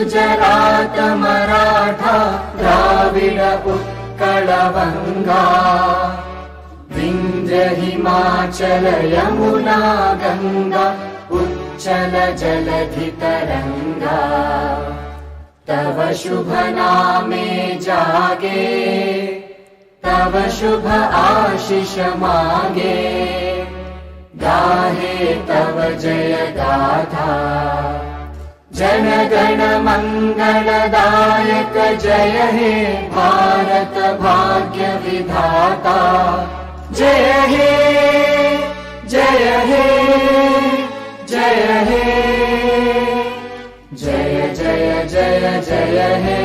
गुजरात मराठा द्राविड उत्कल बंगा विंध्य हिमाचल यमुना गंगा उच्चल जलधि तरंगा तव शुभ नामे जागे तव शुभ आशीष मागे गाहे तव जय गाथा जन गण मंगलदायक जय हे भारत भाग्य विधाता जय हे जय हे जय हे जय जय जय जय हे।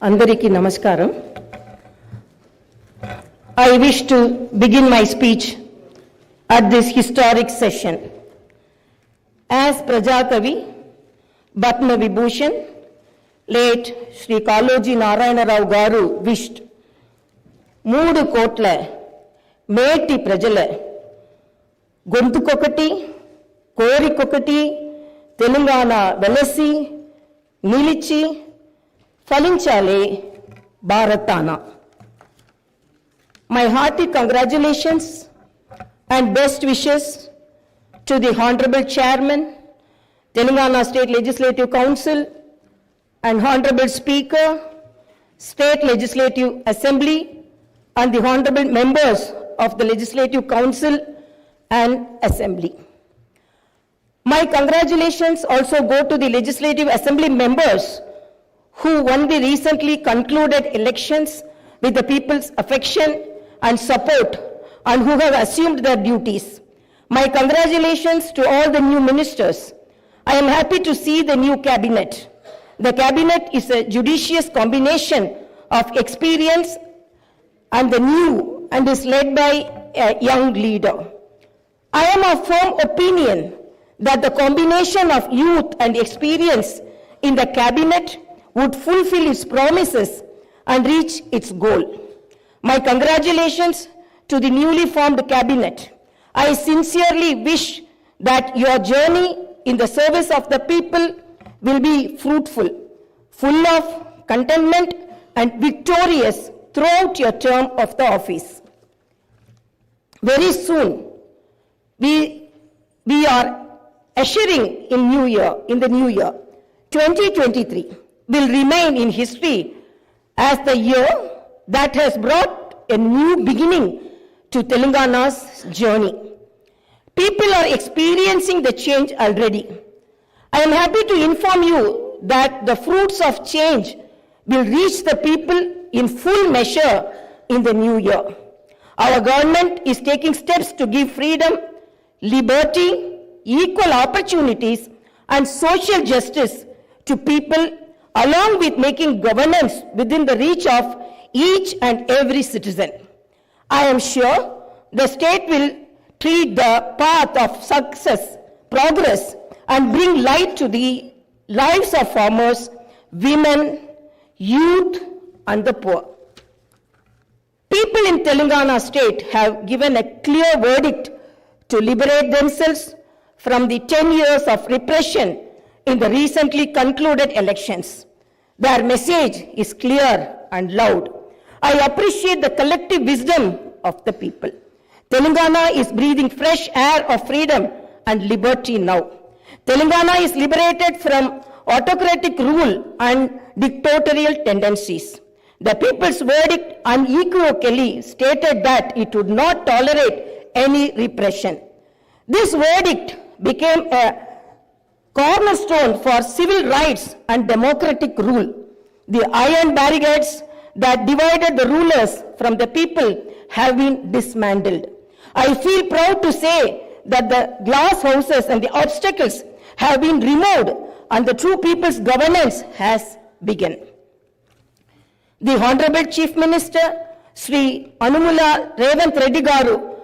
Andariki Namaskaram. I wish to begin my speech at this historic session. As Prajakavi, Batma Vibhushan, late Sri Kaloji Narayana Rao Garu wished, Moodu Kotla, Meti Prajala, Gontukokati, Korikokati, Telangana Velasi, Nilichi, Falinchale, Bharatana. My hearty congratulations and best wishes to the Honorable Chairman, Telangana State Legislative Council, and Honorable Speaker, State Legislative Assembly, and the Honorable Members of the Legislative Council and Assembly. My congratulations also go to the Legislative Assembly members who won the recently concluded elections with the people's affection and support and who have assumed their duties. My congratulations to all the new ministers. I am happy to see the new cabinet. The cabinet is a judicious combination of experience and the new and is led by a young leader. I am of firm opinion that the combination of youth and experience in the cabinet would fulfill its promises and reach its goal. My congratulations to the newly formed cabinet. I sincerely wish that your journey in the service of the people will be fruitful, full of contentment and victorious throughout your term of the office. Very soon, we are ushering in the new year. 2023 will remain in history as the year that has brought a new beginning to Telangana's journey. People are experiencing the change already. I am happy to inform you that the fruits of change will reach the people in full measure in the new year. Our government is taking steps to give freedom, liberty, equal opportunities, and social justice to people, along with making governance within the reach of each and every citizen. I am sure the state will tread the path of success, progress, and bring light to the lives of farmers, women, youth, and the poor. People in Telangana state have given a clear verdict to liberate themselves from the 10 years of repression in the recently concluded elections. Their message is clear and loud. I appreciate the collective wisdom of the people. Telangana is breathing fresh air of freedom and liberty now. Telangana is liberated from autocratic rule and dictatorial tendencies. The people's verdict unequivocally stated that it would not tolerate any repression. This verdict became a cornerstone for civil rights and democratic rule. The iron barricades that divided the rulers from the people have been dismantled. I feel proud to say that the glass houses and the obstacles have been removed and the true people's governance has begun. The Honorable Chief Minister Sri Anumula Revanth Reddy Garu,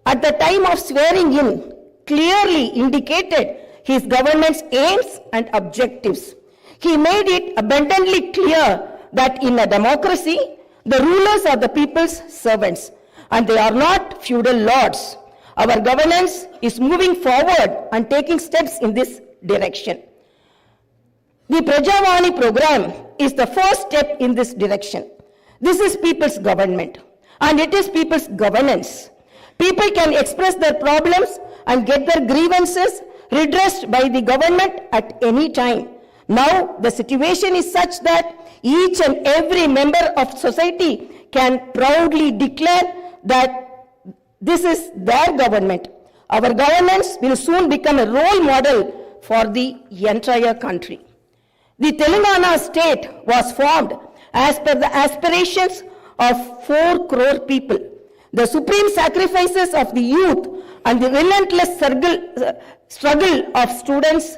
at the time of swearing in, clearly indicated his government's aims and objectives. He made it abundantly clear that in a democracy, the rulers are the people's servants and they are not feudal lords. Our governance is moving forward and taking steps in this direction. The Prajavani program is the first step in this direction. This is people's government and it is people's governance. People can express their problems and get their grievances redressed by the government at any time. Now the situation is such that each and every member of society can proudly declare that this is their government. Our governance will soon become a role model for the entire country. The Telangana state was formed as per the aspirations of 4 crore people. The supreme sacrifices of the youth and the relentless struggle of students,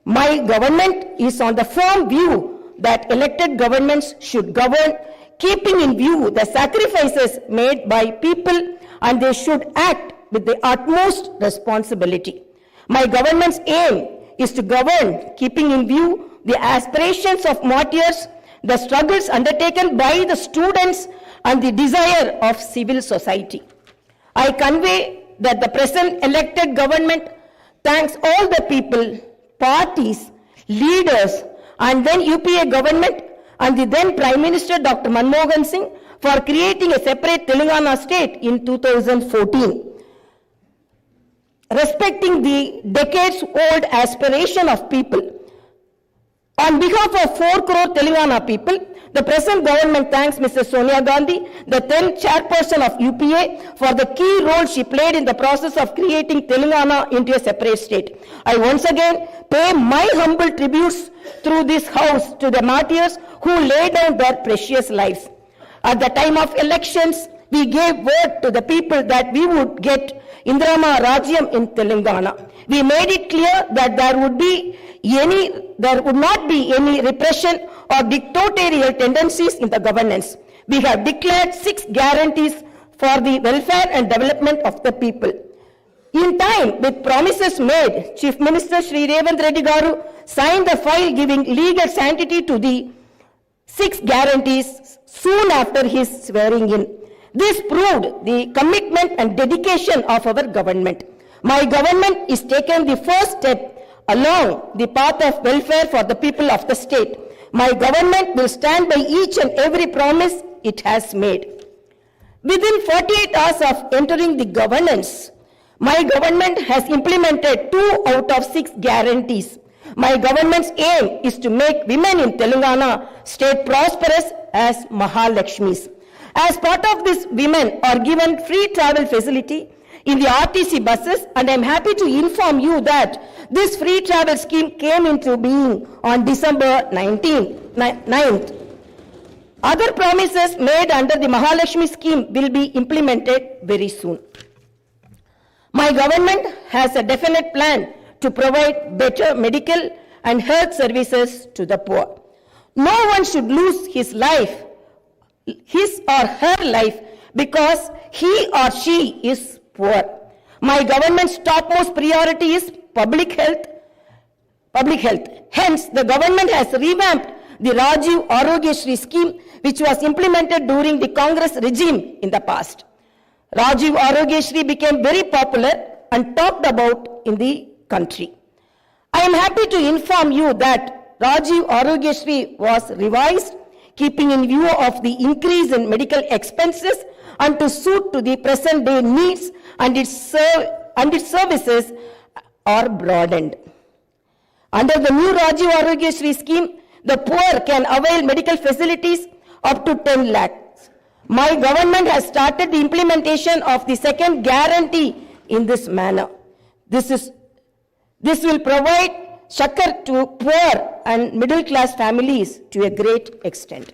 my government is on the firm view that elected governments should govern, keeping in view the sacrifices made by people, and they should act with the utmost responsibility. My government's aim is to govern, keeping in view the aspirations of martyrs, the struggles undertaken by the students, and the desire of civil society. I convey that the present elected government thanks all the people, parties, leaders, and then UPA government and the then Prime Minister Dr. Manmohan Singh for creating a separate Telangana state in 2014. Respecting the decades-old aspiration of people, on behalf of 4 crore Telangana people, the present government thanks Mrs. Sonia Gandhi, the then chairperson of UPA, for the key role she played in the process of creating Telangana into a separate state. I once again pay my humble tributes through this house to the martyrs who laid down their precious lives. At the time of elections, we gave word to the people that we would get Indrama Rajyam in Telangana. We made it clear that there would not be any repression or dictatorial tendencies in the governance. We have declared 6 guarantees for the welfare and development of the people. In time, with promises made, Chief Minister Sri Revanth Reddy Garu signed the file giving legal sanctity to the 6 guarantees soon after his swearing in. This proved the commitment and dedication of our government. My government is taking the first step along the path of welfare for the people of the state. My government will stand by each and every promise it has made. Within 48 hours of entering the governance, my government has implemented 2 out of 6 guarantees. My government's aim is to make women in Telangana state prosperous as Mahalakshmis. As part of this, women are given free travel facility in the RTC buses, and I am happy to inform you that this free travel scheme came into being on December 9th. Other promises made under the Mahalakshmi scheme will be implemented very soon. My government has a definite plan to provide better medical and health services to the poor. No one should lose his or her life because he or she is poor. My government's topmost priority is public health. Hence, the government has revamped the Rajiv Arogyashri scheme, which was implemented during the Congress regime in the past. Rajiv Arogyashri became very popular and talked about in the country. I am happy to inform you that Rajiv Arogyashri was revised, keeping in view of the increase in medical expenses and to suit to the present day needs, and its services are broadened. Under the new Rajiv Arogyashri scheme, the poor can avail medical facilities up to 10 lakhs. My government has started the implementation of the second guarantee in this manner. This will provide succor to poor and middle class families to a great extent.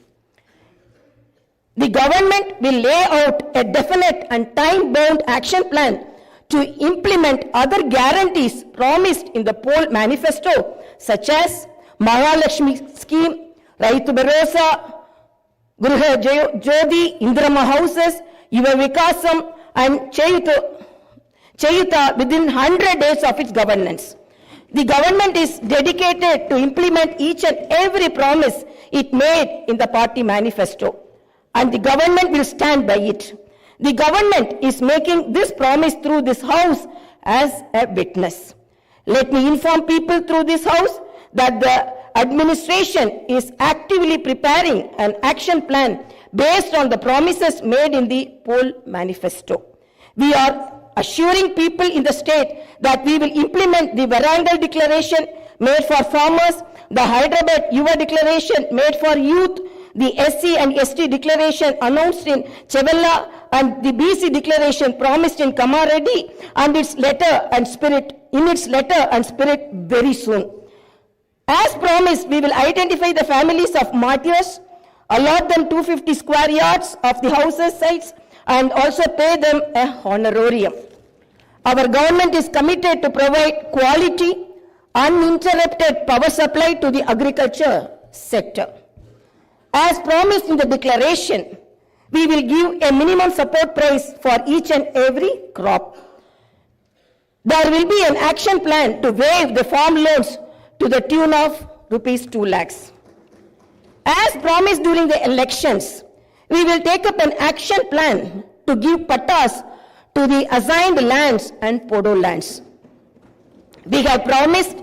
The government will lay out a definite and time-bound action plan to implement other guarantees promised in the poll manifesto, such as Mahalakshmi scheme, Raitu Bharosa, Gruha Jyoti, Indrama houses, Yuva Vikasam and Chayuta within 100 days of its governance. The government is dedicated to implement each and every promise it made in the party manifesto, and the government will stand by it. The government is making this promise through this house as a witness. Let me inform people through this house that the administration is actively preparing an action plan based on the promises made in the poll manifesto. We are assuring people in the state that we will implement the Varangal declaration made for farmers, the Hyderabad Yuva declaration made for youth, the SC and ST declaration announced in Chevella, and the BC declaration promised in Kamareddy, and its letter and spirit very soon. As promised, we will identify the families of martyrs, allot them 250 square yards of the houses sites, and also pay them a honorarium. Our government is committed to provide quality, uninterrupted power supply to the agriculture sector. As promised in the declaration, we will give a minimum support price for each and every crop. There will be an action plan to waive the farm loans to the tune of rupees 2 lakhs. As promised during the elections, we will take up an action plan to give pattas to the assigned lands and podo lands. We have promised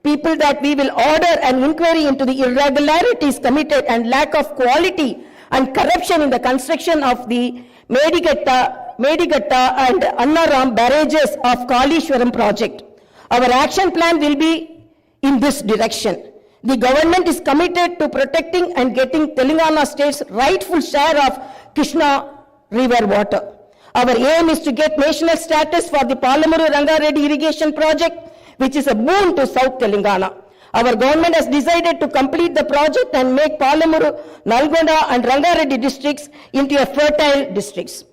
people that we will order an inquiry into the irregularities committed and lack of quality and corruption in the construction of the Medigatta and Annaram barrages of Kalishwaram project. Our action plan will be in this direction. The government is committed to protecting and getting Telangana state's rightful share of Krishna river water. Our aim is to get national status for the Palamuru Rangareddy irrigation project, which is a boon to South Telangana. Our government has decided to complete the project and make Palamuru, Nalgonda and Rangareddy districts into a fertile districts.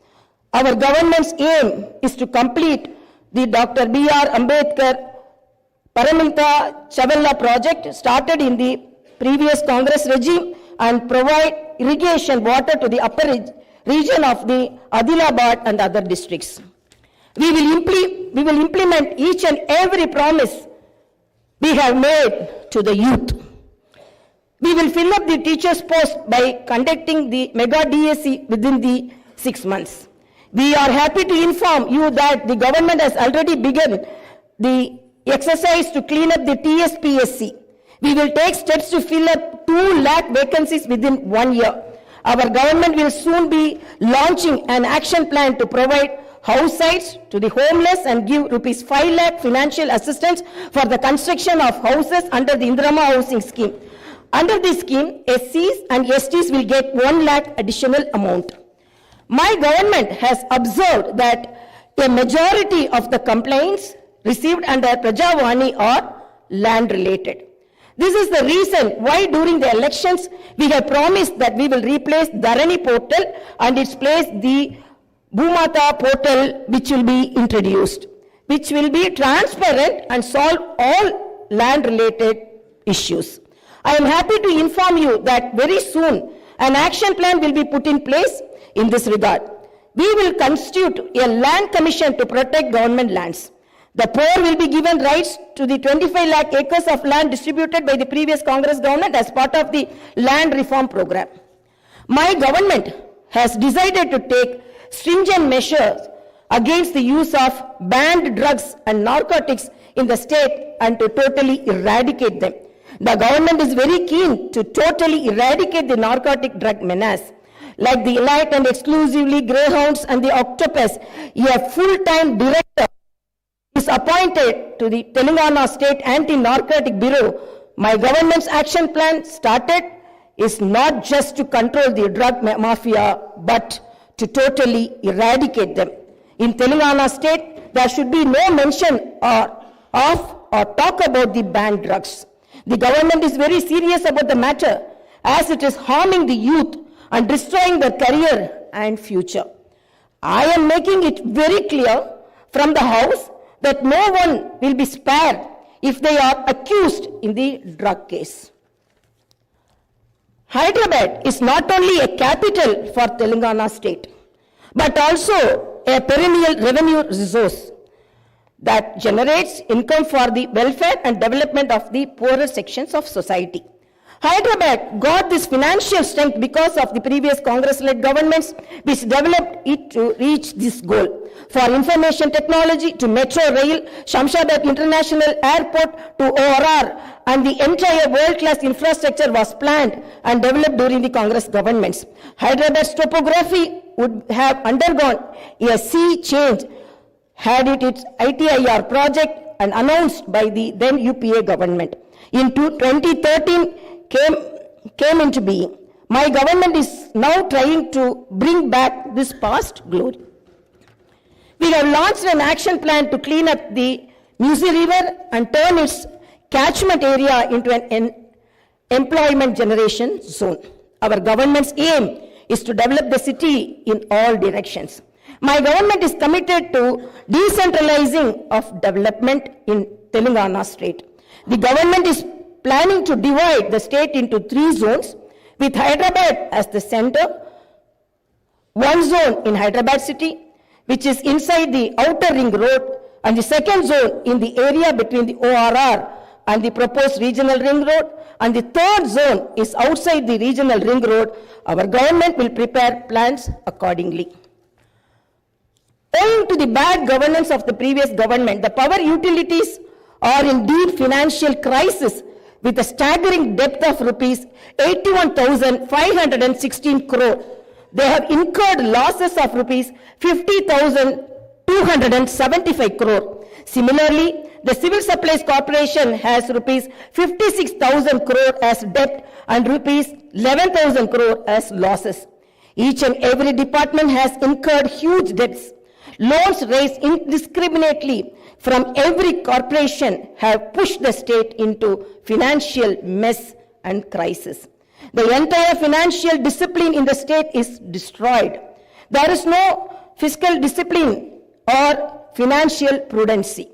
Our government's aim is to complete the Dr. B.R. Ambedkar Paraminta Chavella project started in the previous Congress regime and provide irrigation water to the upper region of the Adilabad and other districts. We will implement each and every promise we have made to the youth. We will fill up the teachers' post by conducting the mega DSC within the 6 months. We are happy to inform you that the government has already begun the exercise to clean up the TSPSC. We will take steps to fill up 2 lakh vacancies within 1 year. Our government will soon be launching an action plan to provide house sites to the homeless and give rupees 5 lakh financial assistance for the construction of houses under the Indrama housing scheme. Under this scheme, SCs and STs will get 1 lakh additional amount. My government has observed that a majority of the complaints received under Prajavani are land related. This is the reason why during the elections we have promised that we will replace Dharani portal and its place the Bhumata portal, which will be introduced, which will be transparent and solve all land related issues. I am happy to inform you that very soon an action plan will be put in place in this regard. We will constitute a land commission to protect government lands. The poor will be given rights to the 25 lakh acres of land distributed by the previous Congress government as part of the land reform program. My government has decided to take stringent measures against the use of banned drugs and narcotics in the state and to totally eradicate them. The government is very keen to totally eradicate the narcotic drug menace. Like the elite and exclusively greyhounds and the octopus, a full-time director is appointed to the Telangana State Anti-Narcotic Bureau. My government's action plan started is not just to control the drug mafia, but to totally eradicate them. In Telangana State, there should be no mention of or talk about the banned drugs. The government is very serious about the matter as it is harming the youth and destroying their career and future. I am making it very clear from the House that no one will be spared if they are accused in the drug case. Hyderabad is not only a capital for Telangana state, but also a perennial revenue resource that generates income for the welfare and development of the poorer sections of society. Hyderabad got this financial strength because of the previous Congress-led governments which developed it to reach this goal. For information technology to Metro Rail, Shamshabad International Airport to ORR, and the entire world-class infrastructure was planned and developed during the Congress governments. Hyderabad's topography would have undergone a sea change had it its ITIR project and announced by the then UPA government. In 2013 came into being. My government is now trying to bring back this past glory. We have launched an action plan to clean up the Musi River and turn its catchment area into an employment generation zone. Our government's aim is to develop the city in all directions. My government is committed to decentralizing of development in Telangana state. The government is planning to divide the state into 3 zones with Hyderabad as the center. One zone in Hyderabad city, which is inside the outer ring road, and the second zone in the area between the ORR and the proposed regional ring road, and the third zone is outside the regional ring road. Our government will prepare plans accordingly. Owing to the bad governance of the previous government, the power utilities are in deep financial crisis with a staggering debt of rupees 81,516 crore. They have incurred losses of rupees 50,275 crore. Similarly, the Civil Supplies Corporation has rupees 56,000 crore as debt and rupees 11,000 crore as losses. Each and every department has incurred huge debts. Loans raised indiscriminately from every corporation have pushed the state into financial mess and crisis. The entire financial discipline in the state is destroyed. There is no fiscal discipline or financial prudency.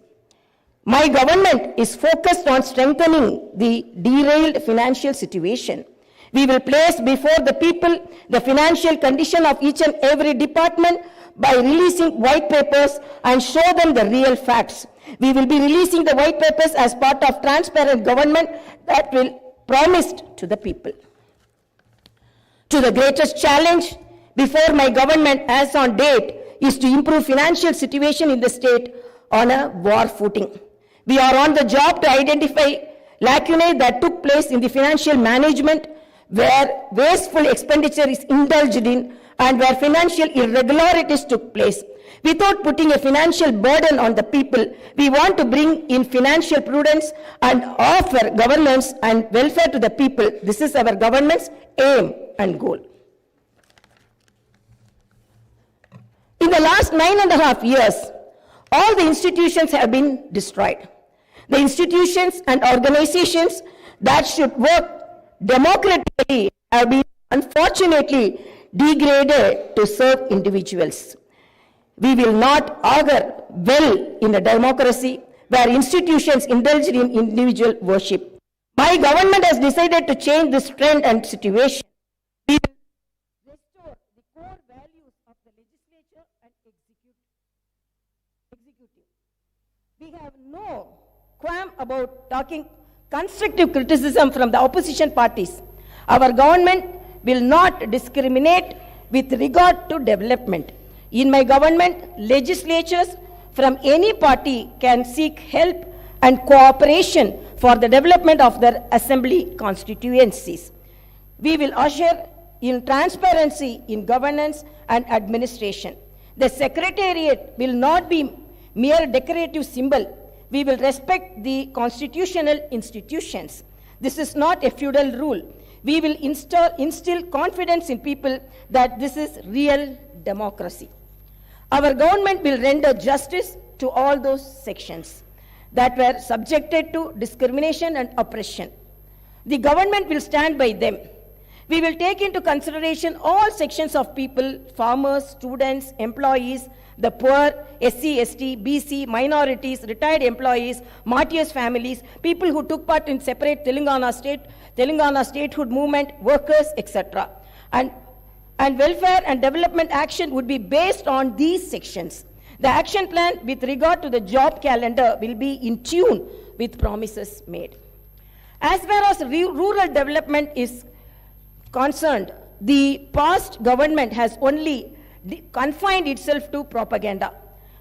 My government is focused on strengthening the derailed financial situation. We will place before the people the financial condition of each and every department by releasing white papers and show them the real facts. We will be releasing the white papers as part of transparent government that will promised to the people. To the greatest challenge before my government as on date is to improve financial situation in the state on a war footing. We are on the job to identify lacunae that took place in the financial management where wasteful expenditure is indulged in and where financial irregularities took place. Without putting a financial burden on the people, we want to bring in financial prudence and offer governance and welfare to the people. This is our government's aim and goal. In the last 9.5 years, all the institutions have been destroyed. The institutions and organizations that should work democratically have been unfortunately degraded to serve individuals. We will not augur well in a democracy where institutions indulge in individual worship. My government has decided to change this trend and situation. We will restore the core values of the legislature and executive. We have no qualm about talking constructive criticism from the opposition parties. Our government will not discriminate with regard to development. In my government, legislatures from any party can seek help and cooperation for the development of their assembly constituencies. We will usher in transparency in governance and administration. The secretariat will not be mere decorative symbol. We will respect the constitutional institutions. This is not a feudal rule. We will instill confidence in people that this is real democracy. Our government will render justice to all those sections that were subjected to discrimination and oppression. The government will stand by them. We will take into consideration all sections of people, farmers, students, employees, the poor, SC, ST, BC, minorities, retired employees, martyrs' families, people who took part in separate Telangana state, Telangana statehood movement, workers, etc. And welfare and development action would be based on these sections. The action plan with regard to the job calendar will be in tune with promises made. As far as rural development is concerned, the past government has only confined itself to propaganda.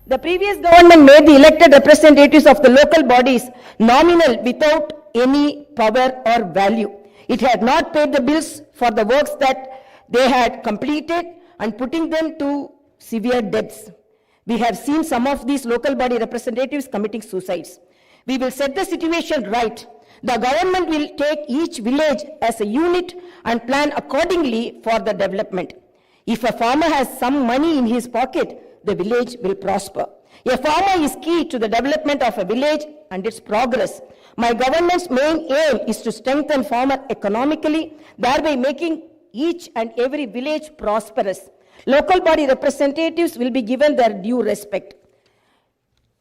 The previous government made the elected representatives of the local bodies nominal without any power or value. It had not paid the bills for the works that they had completed and putting them to severe debts. We have seen some of these local body representatives committing suicides. We will set the situation right. The government will take each village as a unit and plan accordingly for the development. If a farmer has some money in his pocket, the village will prosper. A farmer is key to the development of a village and its progress. My government's main aim is to strengthen farmer economically, thereby making each and every village prosperous. Local body representatives will be given their due respect.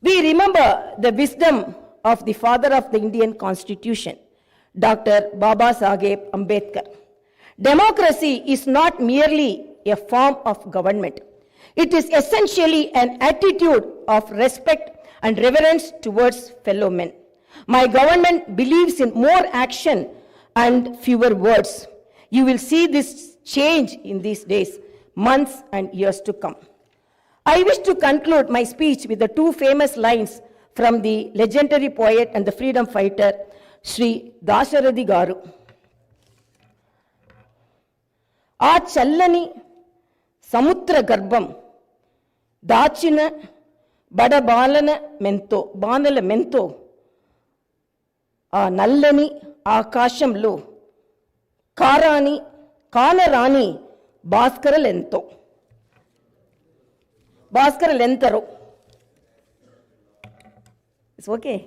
We remember the wisdom of the father of the Indian Constitution, Dr. Baba Saheb Ambedkar. Democracy is not merely a form of government. It is essentially an attitude of respect and reverence towards fellow men. My government believes in more action and fewer words. You will see this change in these days, months and years to come. I wish to conclude my speech with the two famous lines from the legendary poet and the freedom fighter, Sri Dasharathy Garu. ఆ చల్లని సముద్ర గర్భం దాచిన బడబాలన మెంతో బాణల మెంతో ఆ నల్లని ఆకాశంలో కానరాని భాస్కరలెంతరో. It's okay.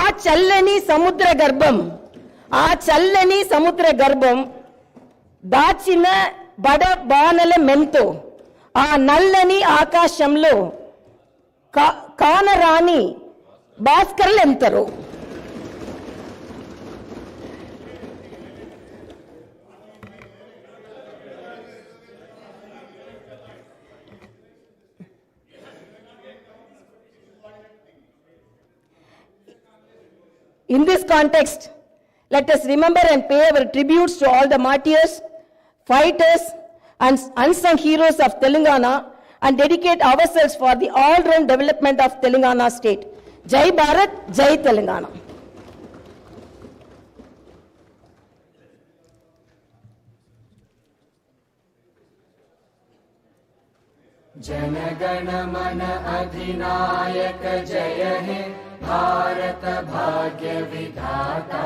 ఆ చల్లని సముద్ర గర్భం దాచిన బడబానల మెంతో ఆ నల్లని ఆకాశంలో కానరాని భాస్కరులెంతరో. In this context, let us remember and pay our tributes to all the martyrs, fighters, and unsung heroes of Telangana and dedicate ourselves for the all-round development of Telangana state. Jai Bharat, Jai Telangana. जनगण मन अधिनायक जय हे भारत भाग्य विधाता।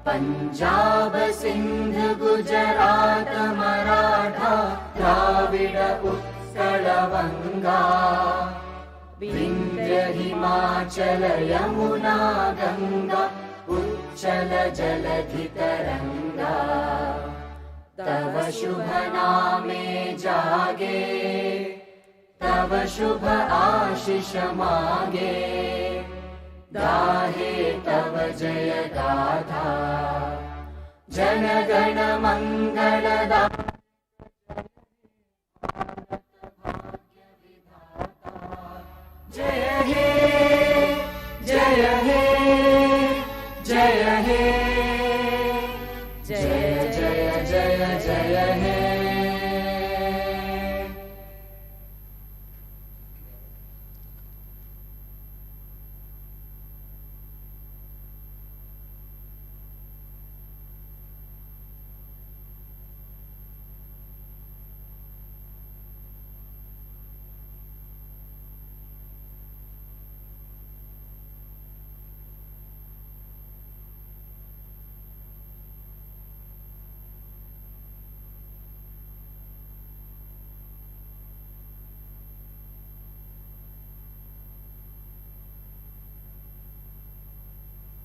पंजाब सिंध गुजरात मराठा द्राविड उत्कल वंगा। विंध्य हिमाचल यमुना गंगा उच्चल जलधि तरंगा। तव शुभ नामे जागे तव शुभ आशीष मागे। गाहे तव जय गाथा जन गण मंगलदा। जय हे